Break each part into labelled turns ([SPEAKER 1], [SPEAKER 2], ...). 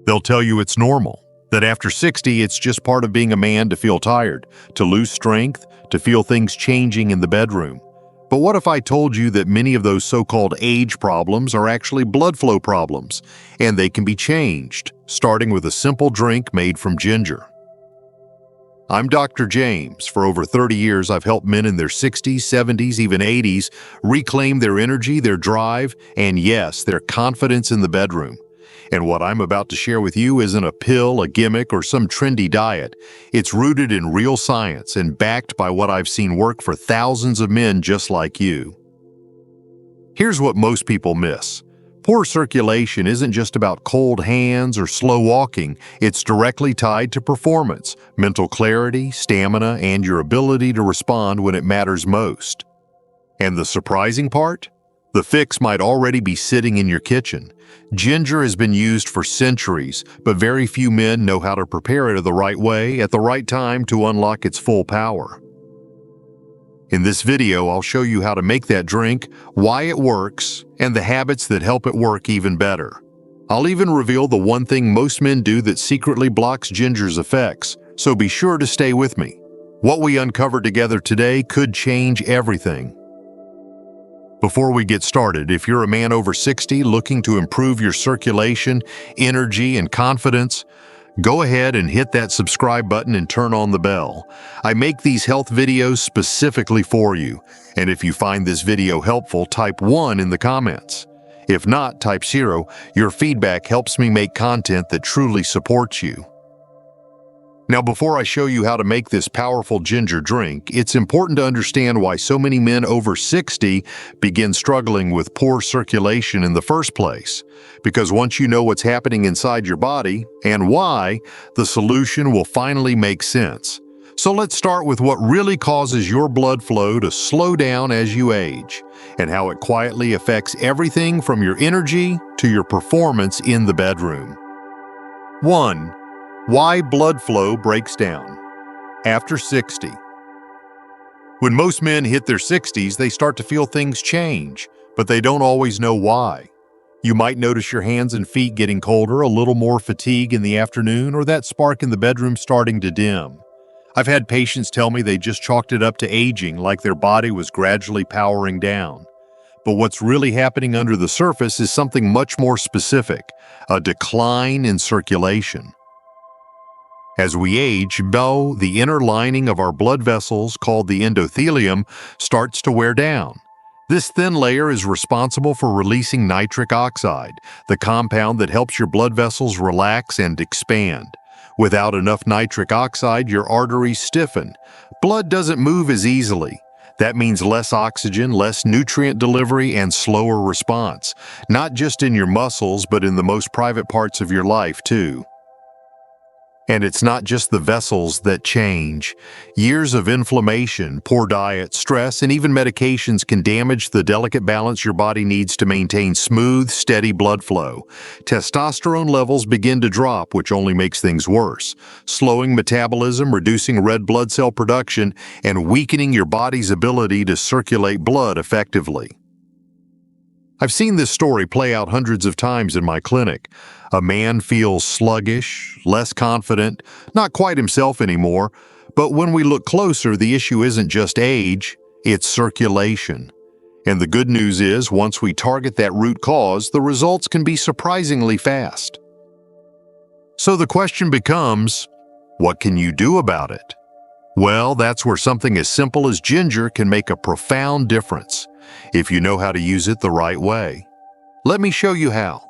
[SPEAKER 1] They'll tell you it's normal, that after 60 it's just part of being a man to feel tired, to lose strength, to feel things changing in the bedroom. But what if I told you that many of those so-called age problems are actually blood flow problems, and they can be changed, starting with a simple drink made from ginger? I'm Dr. James. For over 30 years, I've helped men in their 60s, 70s, even 80s reclaim their energy, their drive, and yes, their confidence in the bedroom. And what I'm about to share with you isn't a pill, a gimmick, or some trendy diet. It's rooted in real science and backed by what I've seen work for thousands of men just like you. Here's what most people miss. Poor circulation isn't just about cold hands or slow walking. It's directly tied to performance, mental clarity, stamina, and your ability to respond when it matters most. And the surprising part? The fix might already be sitting in your kitchen. Ginger has been used for centuries, but very few men know how to prepare it the right way at the right time to unlock its full power. In this video, I'll show you how to make that drink, why it works, and the habits that help it work even better. I'll even reveal the one thing most men do that secretly blocks ginger's effects, so be sure to stay with me. What we uncover together today could change everything. Before we get started, if you're a man over 60 looking to improve your circulation, energy, and confidence, go ahead and hit that subscribe button and turn on the bell. I make these health videos specifically for you, and if you find this video helpful, type 1 in the comments. If not, type 0. Your feedback helps me make content that truly supports you. Now, before I show you how to make this powerful ginger drink, it's important to understand why so many men over 60 begin struggling with poor circulation in the first place. Because once you know what's happening inside your body and why, the solution will finally make sense. So let's start with what really causes your blood flow to slow down as you age, and how it quietly affects everything from your energy to your performance in the bedroom. 1. Why blood flow breaks down. After 60. When most men hit their 60s, they start to feel things change, but they don't always know why. You might notice your hands and feet getting colder, a little more fatigue in the afternoon, or that spark in the bedroom starting to dim. I've had patients tell me they just chalked it up to aging, like their body was gradually powering down. But what's really happening under the surface is something much more specific, a decline in circulation. As we age, the inner lining of our blood vessels, called the endothelium, starts to wear down. This thin layer is responsible for releasing nitric oxide, the compound that helps your blood vessels relax and expand. Without enough nitric oxide, your arteries stiffen. Blood doesn't move as easily. That means less oxygen, less nutrient delivery, and slower response, not just in your muscles, but in the most private parts of your life, too. And it's not just the vessels that change. Years of inflammation, poor diet, stress, and even medications can damage the delicate balance your body needs to maintain smooth, steady blood flow. Testosterone levels begin to drop, which only makes things worse, slowing metabolism, reducing red blood cell production, and weakening your body's ability to circulate blood effectively. I've seen this story play out hundreds of times in my clinic. A man feels sluggish, less confident, not quite himself anymore, but when we look closer, the issue isn't just age, it's circulation. And the good news is, once we target that root cause, the results can be surprisingly fast. So the question becomes, what can you do about it? Well, that's where something as simple as ginger can make a profound difference, if you know how to use it the right way. Let me show you how.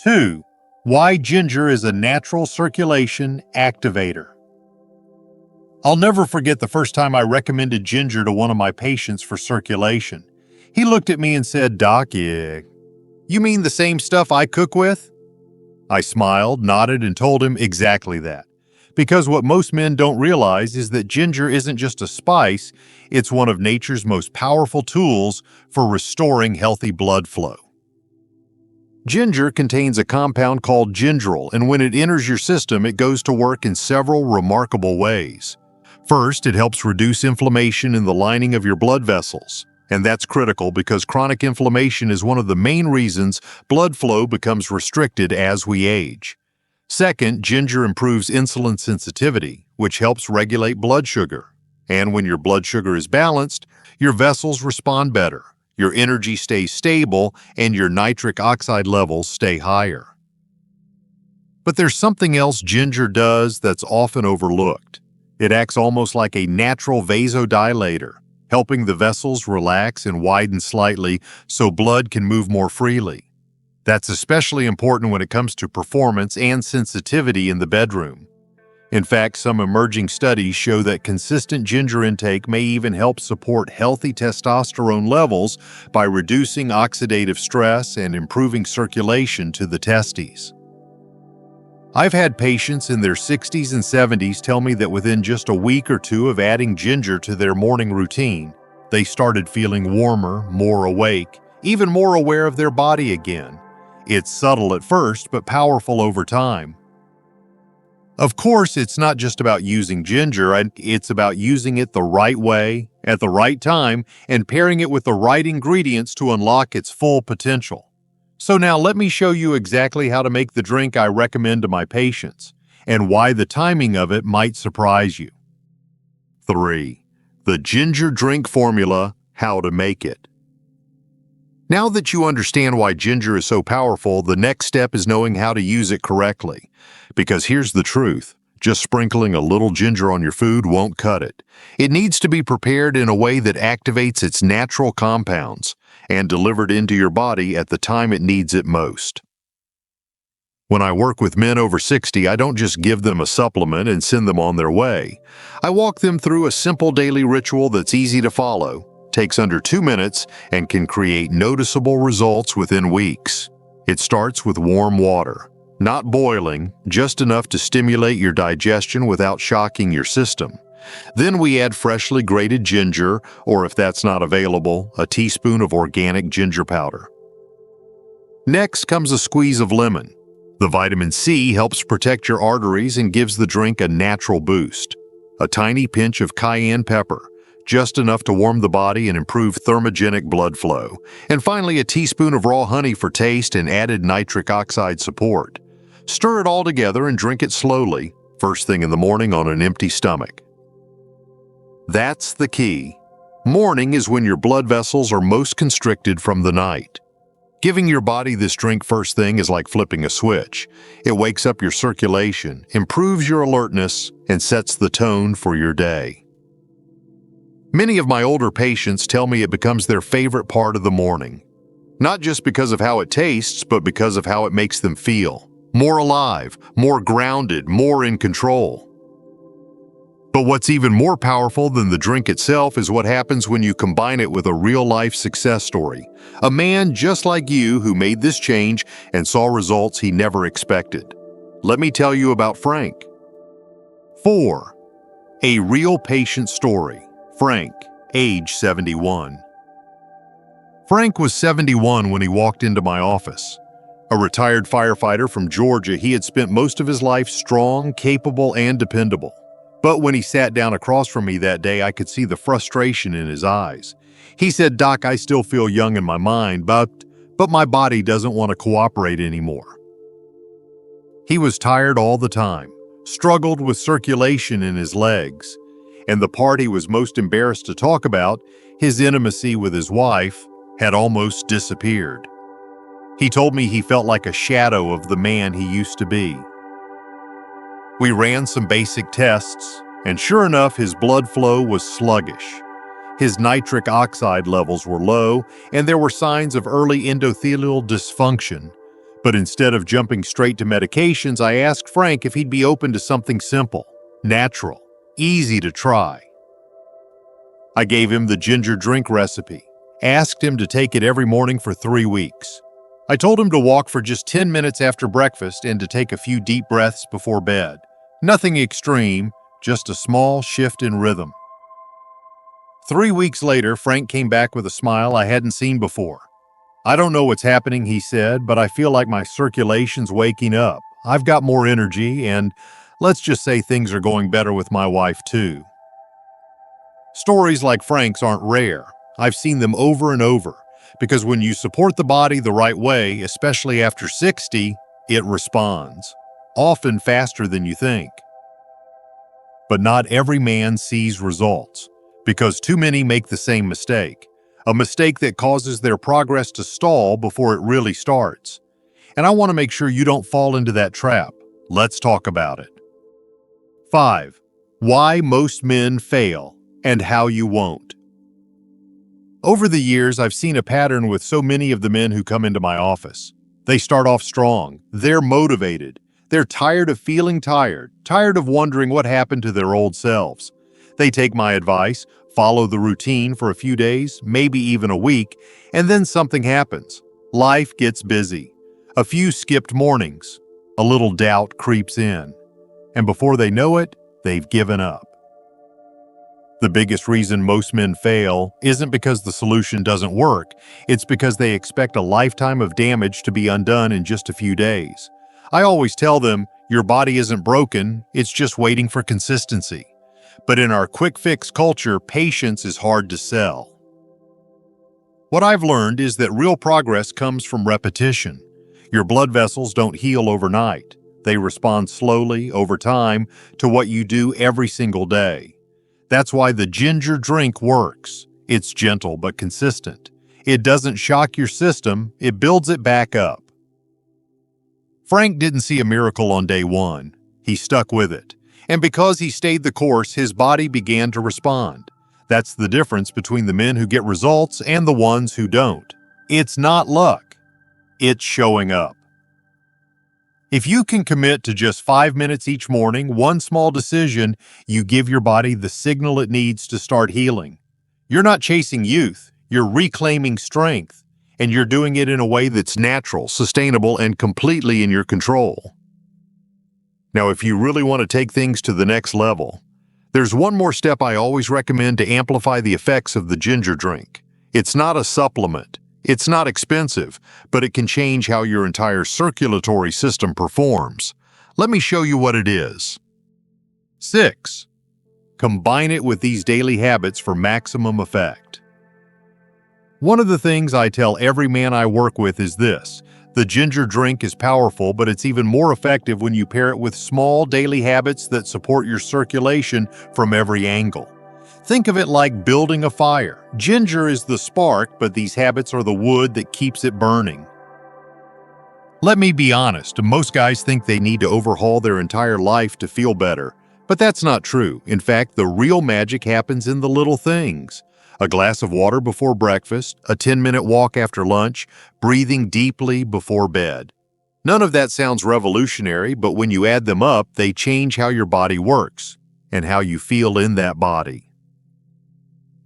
[SPEAKER 1] 2. Why ginger is a natural circulation activator. I'll never forget the first time I recommended ginger to one of my patients for circulation. He looked at me and said, "Doc, you mean the same stuff I cook with?" I smiled, nodded, and told him exactly that. Because what most men don't realize is that ginger isn't just a spice, it's one of nature's most powerful tools for restoring healthy blood flow. Ginger contains a compound called gingerol, and when it enters your system, it goes to work in several remarkable ways. First, it helps reduce inflammation in the lining of your blood vessels. And that's critical because chronic inflammation is one of the main reasons blood flow becomes restricted as we age. Second, ginger improves insulin sensitivity, which helps regulate blood sugar. And when your blood sugar is balanced, your vessels respond better, your energy stays stable, and your nitric oxide levels stay higher. But there's something else ginger does that's often overlooked. It acts almost like a natural vasodilator, helping the vessels relax and widen slightly so blood can move more freely. That's especially important when it comes to performance and sensitivity in the bedroom. In fact, some emerging studies show that consistent ginger intake may even help support healthy testosterone levels by reducing oxidative stress and improving circulation to the testes. I've had patients in their 60s and 70s tell me that within just a week or two of adding ginger to their morning routine, they started feeling warmer, more awake, even more aware of their body again. It's subtle at first, but powerful over time. Of course, it's not just about using ginger, it's about using it the right way, at the right time, and pairing it with the right ingredients to unlock its full potential. So now let me show you exactly how to make the drink I recommend to my patients, and why the timing of it might surprise you. 3. The ginger drink formula, how to make it. Now that you understand why ginger is so powerful, the next step is knowing how to use it correctly. Because here's the truth, just sprinkling a little ginger on your food won't cut it. It needs to be prepared in a way that activates its natural compounds and delivered into your body at the time it needs it most. When I work with men over 60, I don't just give them a supplement and send them on their way. I walk them through a simple daily ritual that's easy to follow, takes under 2 minutes, and can create noticeable results within weeks. It starts with warm water. Not boiling, just enough to stimulate your digestion without shocking your system. Then we add freshly grated ginger, or if that's not available, a teaspoon of organic ginger powder. Next comes a squeeze of lemon. The vitamin C helps protect your arteries and gives the drink a natural boost. A tiny pinch of cayenne pepper, just enough to warm the body and improve thermogenic blood flow. And finally, a teaspoon of raw honey for taste and added nitric oxide support. Stir it all together and drink it slowly, first thing in the morning on an empty stomach. That's the key. Morning is when your blood vessels are most constricted from the night. Giving your body this drink first thing is like flipping a switch. It wakes up your circulation, improves your alertness, and sets the tone for your day. Many of my older patients tell me it becomes their favorite part of the morning. Not just because of how it tastes, but because of how it makes them feel. More alive, more grounded, more in control. But what's even more powerful than the drink itself is what happens when you combine it with a real-life success story. A man just like you who made this change and saw results he never expected. Let me tell you about Frank. 4. A real patient story. Frank, age 71. Frank was 71 when he walked into my office. A retired firefighter from Georgia, he had spent most of his life strong, capable, and dependable. But when he sat down across from me that day, I could see the frustration in his eyes. He said, "Doc, I still feel young in my mind, but my body doesn't want to cooperate anymore." He was tired all the time, struggled with circulation in his legs, and the part he was most embarrassed to talk about, his intimacy with his wife, had almost disappeared. He told me he felt like a shadow of the man he used to be. We ran some basic tests, and sure enough, his blood flow was sluggish. His nitric oxide levels were low, and there were signs of early endothelial dysfunction. But instead of jumping straight to medications, I asked Frank if he'd be open to something simple, natural, easy to try. I gave him the ginger drink recipe, asked him to take it every morning for 3 weeks. I told him to walk for just 10 minutes after breakfast and to take a few deep breaths before bed. Nothing extreme, just a small shift in rhythm. 3 weeks later, Frank came back with a smile I hadn't seen before. "I don't know what's happening," he said, "but I feel like my circulation's waking up. I've got more energy, and let's just say things are going better with my wife too." Stories like Frank's aren't rare. I've seen them over and over, because when you support the body the right way, especially after 60, it responds, often faster than you think. But not every man sees results, because too many make the same mistake, a mistake that causes their progress to stall before it really starts. And I want to make sure you don't fall into that trap. Let's talk about it. 5. Why most men fail and how you won't. Over the years, I've seen a pattern with so many of the men who come into my office. They start off strong. They're motivated. They're tired of feeling tired of wondering what happened to their old selves. They take my advice, follow the routine for a few days, maybe even a week, and then something happens. Life gets busy. A few skipped mornings. A little doubt creeps in. And before they know it, they've given up. The biggest reason most men fail isn't because the solution doesn't work. It's because they expect a lifetime of damage to be undone in just a few days. I always tell them, your body isn't broken, it's just waiting for consistency. But in our quick fix culture, patience is hard to sell. What I've learned is that real progress comes from repetition. Your blood vessels don't heal overnight. They respond slowly, over time, to what you do every single day. That's why the ginger drink works. It's gentle but consistent. It doesn't shock your system, it builds it back up. Frank didn't see a miracle on day one. He stuck with it. And because he stayed the course, his body began to respond. That's the difference between the men who get results and the ones who don't. It's not luck. It's showing up. If you can commit to just 5 minutes each morning, one small decision, you give your body the signal it needs to start healing. You're not chasing youth, you're reclaiming strength, and you're doing it in a way that's natural, sustainable, and completely in your control. Now, if you really want to take things to the next level, there's one more step I always recommend to amplify the effects of the ginger drink. It's not a supplement. It's not expensive, but it can change how your entire circulatory system performs. Let me show you what it is. 6. Combine it with these daily habits for maximum effect. One of the things I tell every man I work with is this: the ginger drink is powerful, but it's even more effective when you pair it with small daily habits that support your circulation from every angle. Think of it like building a fire. Ginger is the spark, but these habits are the wood that keeps it burning. Let me be honest, most guys think they need to overhaul their entire life to feel better, but that's not true. In fact, the real magic happens in the little things. A glass of water before breakfast, a 10-minute walk after lunch, breathing deeply before bed. None of that sounds revolutionary, but when you add them up, they change how your body works and how you feel in that body.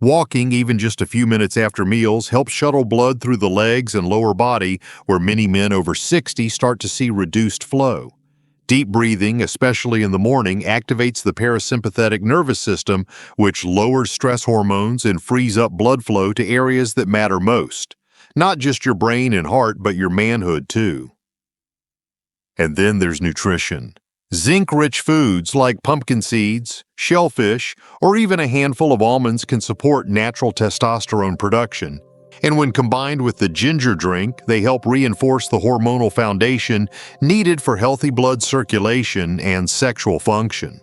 [SPEAKER 1] Walking, even just a few minutes after meals, helps shuttle blood through the legs and lower body, where many men over 60 start to see reduced flow. Deep breathing, especially in the morning, activates the parasympathetic nervous system, which lowers stress hormones and frees up blood flow to areas that matter most. Not just your brain and heart, but your manhood too. And then there's nutrition. Zinc-rich foods like pumpkin seeds, shellfish, or even a handful of almonds can support natural testosterone production. And when combined with the ginger drink, they help reinforce the hormonal foundation needed for healthy blood circulation and sexual function.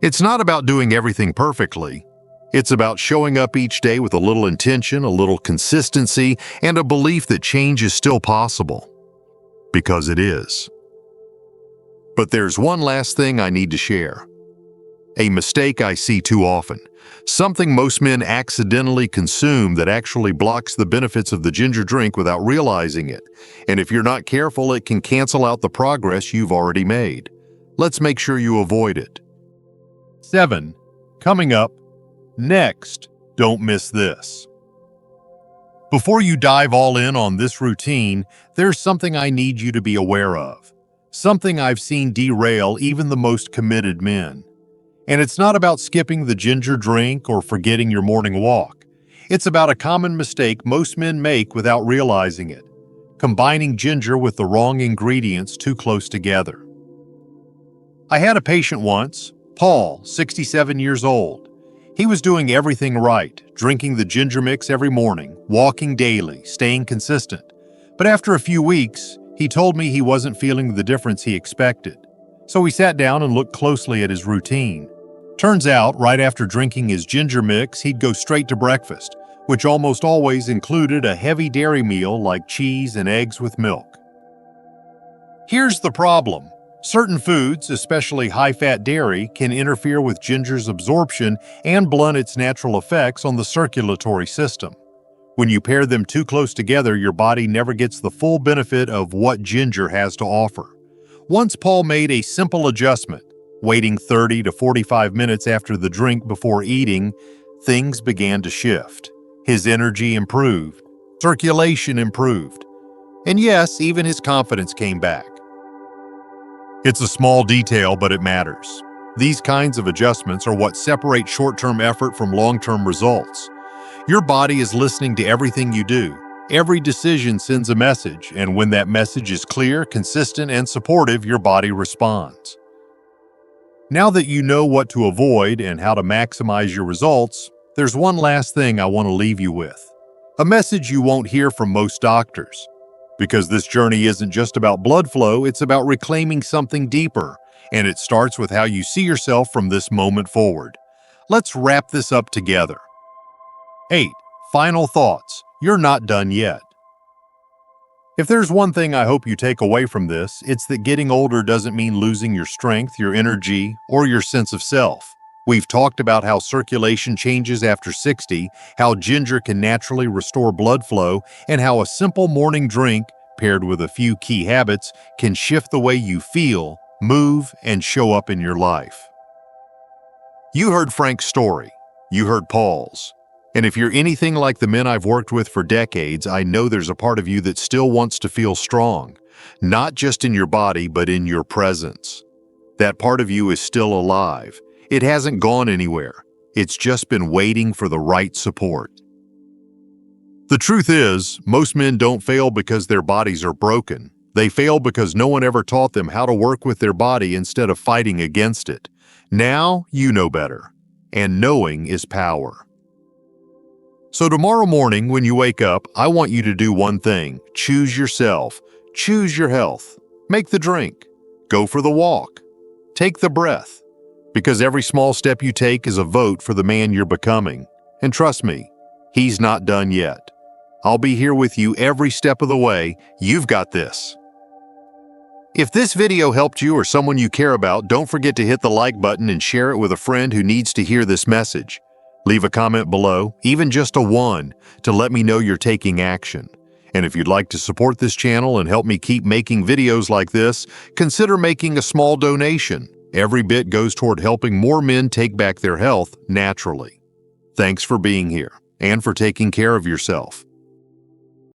[SPEAKER 1] It's not about doing everything perfectly. It's about showing up each day with a little intention, a little consistency, and a belief that change is still possible. Because it is. But there's one last thing I need to share. A mistake I see too often. Something most men accidentally consume that actually blocks the benefits of the ginger drink without realizing it. And if you're not careful, it can cancel out the progress you've already made. Let's make sure you avoid it. 7. Coming up next, don't miss this. Before you dive all in on this routine, there's something I need you to be aware of. Something I've seen derail even the most committed men. And it's not about skipping the ginger drink or forgetting your morning walk. It's about a common mistake most men make without realizing it: combining ginger with the wrong ingredients too close together. I had a patient once, Paul, 67 years old. He was doing everything right, drinking the ginger mix every morning, walking daily, staying consistent. But after a few weeks, he told me he wasn't feeling the difference he expected. So we sat down and looked closely at his routine. Turns out, right after drinking his ginger mix, he'd go straight to breakfast, which almost always included a heavy dairy meal like cheese and eggs with milk. Here's the problem. Certain foods, especially high-fat dairy, can interfere with ginger's absorption and blunt its natural effects on the circulatory system. When you pair them too close together, your body never gets the full benefit of what ginger has to offer. Once Paul made a simple adjustment, waiting 30 to 45 minutes after the drink before eating, things began to shift. His energy improved, circulation improved, and yes, even his confidence came back. It's a small detail, but it matters. These kinds of adjustments are what separate short-term effort from long-term results. Your body is listening to everything you do. Every decision sends a message, and when that message is clear, consistent, and supportive, your body responds. Now that you know what to avoid and how to maximize your results, there's one last thing I want to leave you with. A message you won't hear from most doctors. Because this journey isn't just about blood flow, it's about reclaiming something deeper, and it starts with how you see yourself from this moment forward. Let's wrap this up together. 8. Final thoughts. You're not done yet. If there's one thing I hope you take away from this, it's that getting older doesn't mean losing your strength, your energy, or your sense of self. We've talked about how circulation changes after 60, how ginger can naturally restore blood flow, and how a simple morning drink, paired with a few key habits, can shift the way you feel, move, and show up in your life. You heard Frank's story. You heard Paul's. And if you're anything like the men I've worked with for decades, I know there's a part of you that still wants to feel strong, not just in your body, but in your presence. That part of you is still alive. It hasn't gone anywhere. It's just been waiting for the right support. The truth is, most men don't fail because their bodies are broken. They fail because no one ever taught them how to work with their body instead of fighting against it. Now you know better, and knowing is power. So tomorrow morning when you wake up, I want you to do one thing. Choose yourself. Choose your health. Make the drink. Go for the walk. Take the breath. Because every small step you take is a vote for the man you're becoming. And trust me, he's not done yet. I'll be here with you every step of the way. You've got this. If this video helped you or someone you care about, don't forget to hit the like button and share it with a friend who needs to hear this message. Leave a comment below, even just a 1, to let me know you're taking action. And if you'd like to support this channel and help me keep making videos like this, consider making a small donation. Every bit goes toward helping more men take back their health naturally. Thanks for being here and for taking care of yourself.